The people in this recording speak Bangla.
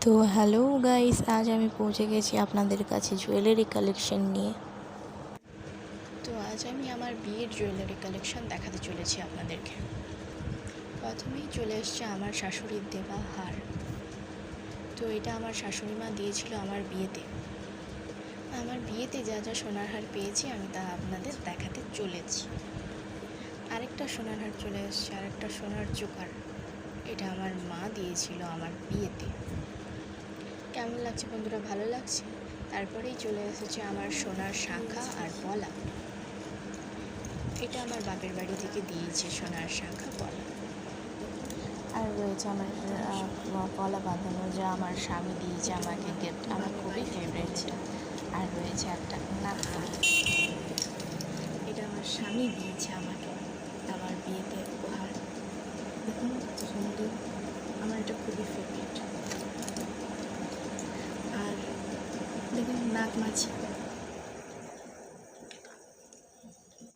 তো হ্যালো গাইস, আজ আমি পৌঁছে গেছি আপনাদের কাছে জুয়েলারি কালেকশন নিয়ে। তো আজ আমি আমার বিয়ের জুয়েলারি কালেকশন দেখাতে চলেছি আপনাদেরকে। প্রথমেই চলে এসছে আমার শাশুড়ির দেওয়া হার। তো এটা আমার শাশুড়ি মা দিয়েছিল আমার বিয়েতে। আমার বিয়েতে যা যা সোনার হার পেয়েছি আমি তা আপনাদের দেখাতে চলেছি। আরেকটা সোনার হার চলে এসছে, আরেকটা সোনার চোকার। এটা আমার মা দিয়েছিল আমার বিয়েতে। কেমন লাগছে বন্ধুরা? ভালো লাগছে? তারপরেই চলে এসেছে আমার সোনার শাঁখা আর পলা। এটা আমার বাপের বাড়ি থেকে দিয়েছে সোনার শাঁখা পলা। আর রয়েছে আমার পলা বাঁধানো, যা আমার স্বামী দিয়েছে আমাকে গিফট, আমার খুবই ফেভারিট এটা। আর রয়েছে একটা নাকফুল, এটা আমার স্বামী দিয়েছে আমাকে আমার বিয়েতে উপহার। দেখুন কত সুন্দর, আমার এটা খুবই ফেভারিট। আর দেখুন নাগমাছি,